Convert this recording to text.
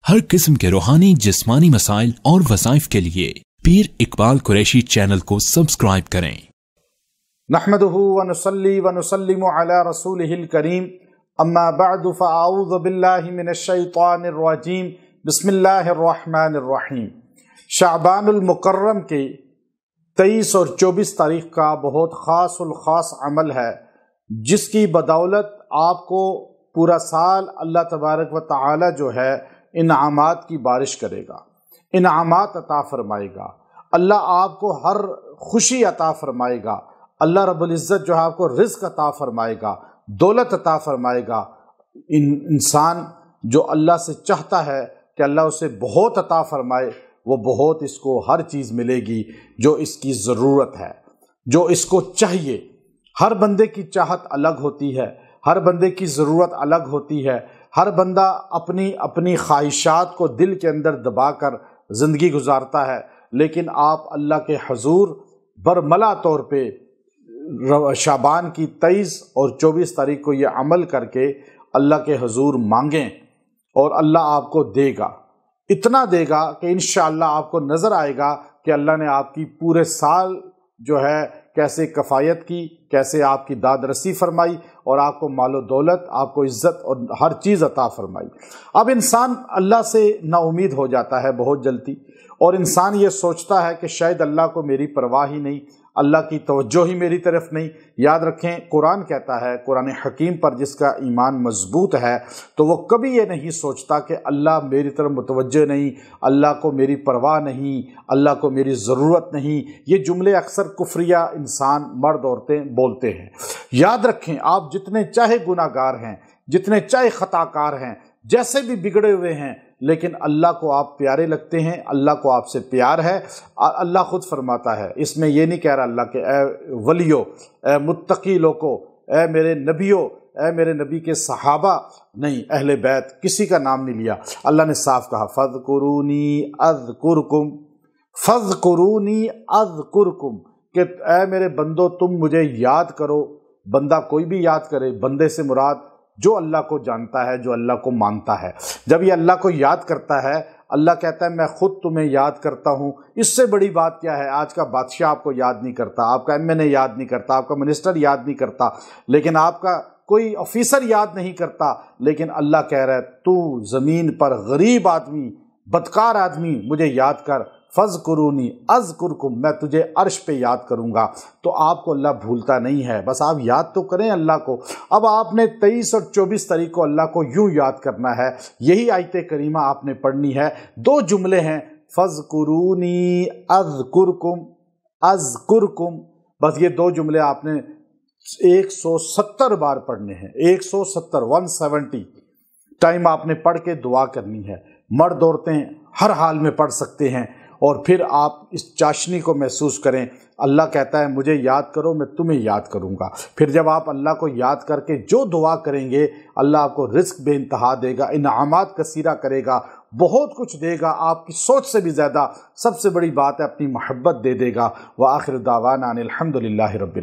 हर किस्म के रूहानी जिस्मानी मसाइल और वज़ाइफ के लिए पीर इकबाल कुरैशी चैनल को सब्सक्राइब करें। नहमदुहु व नुसल्ली व नुसल्लिमु अला रसूलिहिल करीम, अम्मा बअदु फ़अऊज़ु बिल्लाहि मिनश शैतानिर रजीम, बिस्मिल्लाहिर रहमानिर रहीम। शाबानुल मुकर्रम के 23 और 24 तारीख का बहुत ख़ासुल ख़ास अमल है, जिसकी बदौलत आपको पूरा साल अल्लाह तबारक व तआला जो है इनामात की बारिश करेगा, इनामात अता फरमाएगा। अल्लाह आपको हर खुशी अता फरमाएगा। अल्लाह रब्बुल इज़्ज़त जो है आपको रिज़्क अता फरमाएगा, दौलत अता फरमाएगा। इंसान जो अल्लाह से चाहता है कि अल्लाह उसे बहुत अता फरमाए, वो बहुत इसको हर चीज़ मिलेगी जो इसकी ज़रूरत है, जो इसको चाहिए। हर बंदे की चाहत अलग होती है, हर बंदे की ज़रूरत अलग होती है। हर बंदा अपनी अपनी ख्वाहिशात को दिल के अंदर दबाकर ज़िंदगी गुजारता है, लेकिन आप अल्लाह के हुज़ूर बरमला तौर पे शाबान की 23 और 24 तारीख को ये अमल करके अल्लाह के हुज़ूर मांगें और अल्लाह आपको देगा। इतना देगा कि इंशाअल्लाह आपको नज़र आएगा कि अल्लाह ने आपकी पूरे साल जो है कैसे कफ़ायत की, कैसे आपकी दाद रसी फरमाई और आपको मालो दौलत, आपको इज़्ज़त और हर चीज़ अता फरमाई। अब इंसान अल्लाह से नाउमीद हो जाता है बहुत जल्दी, और इंसान ये सोचता है कि शायद अल्लाह को मेरी परवाह ही नहीं, अल्लाह की तवज्जो ही मेरी तरफ नहीं। याद रखें, कुरान कहता है, कुरान हकीम पर जिसका ईमान मजबूत है, तो वो कभी ये नहीं सोचता कि अल्लाह मेरी तरफ मुतवज्जो नहीं, अल्लाह को मेरी परवाह नहीं, अल्लाह को मेरी ज़रूरत नहीं। ये जुमले अक्सर कुफ्रिया इंसान मर्द औरतें बोलते हैं। याद रखें, आप जितने चाहे गुनाहगार हैं, जितने चाहे ख़ताकार हैं, जैसे भी बिगड़े हुए हैं, लेकिन अल्लाह को आप प्यारे लगते हैं, अल्लाह को आपसे प्यार है। अल्लाह खुद फरमाता है, इसमें ये नहीं कह रहा अल्लाह के ए वलियो, ए मुत्तकी लोगो, ए मेरे नबियो, ए मेरे नबी के सहाबा, नहीं, अहले बैत, किसी का नाम नहीं लिया। अल्लाह ने साफ कहा, फ़ज़्कुरूनी अज़्कुरकुम, फ़ज़्कुरूनी अज़्कुरकुम, कि ए मेरे बंदो तुम मुझे याद करो। बंदा कोई भी याद करे, बंदे से मुराद जो अल्लाह को जानता है, जो अल्लाह को मानता है। जब ये अल्लाह को याद करता है, अल्लाह कहता है मैं खुद तुम्हें याद करता हूँ। इससे बड़ी बात क्या है? आज का बादशाह आपको याद नहीं करता, आपका एमएनए याद नहीं करता, आपका मिनिस्टर याद नहीं करता, लेकिन आपका कोई ऑफिसर याद नहीं करता, लेकिन अल्लाह कह रहा है तू ज़मीन पर गरीब आदमी, बदकार आदमी, मुझे याद कर। फ़ज़्कुरूनी अज़्कुरकुम, मैं तुझे अर्श पे याद करूँगा। तो आपको अल्लाह भूलता नहीं है, बस आप याद तो करें अल्लाह को। अब आपने 23 और 24 तारीख को अल्लाह को यूँ याद करना है। यही आयत करीमा आपने पढ़नी है। 2 जुमले हैं, फ़ज़्कुरूनी अज़्कुरकुम, अज़्कुरकुम, बस ये 2 जुमले आपने 170 बार पढ़ने हैं। 170 टाइम आपने पढ़ के दुआ करनी है। मर्द औरतें हर हाल में पढ़ सकते हैं। और फिर आप इस चाशनी को महसूस करें। अल्लाह कहता है मुझे याद करो, मैं तुम्हें याद करूँगा। फिर जब आप अल्लाह को याद करके जो दुआ करेंगे, अल्लाह आपको रिज़्क बेइंतहा देगा, इनामात कसीरा करेगा, बहुत कुछ देगा, आपकी सोच से भी ज़्यादा। सबसे बड़ी बात है अपनी मोहब्बत दे देगा। व आखिर दावाना अनिल हम्दुलिल्लाहि रब्बिल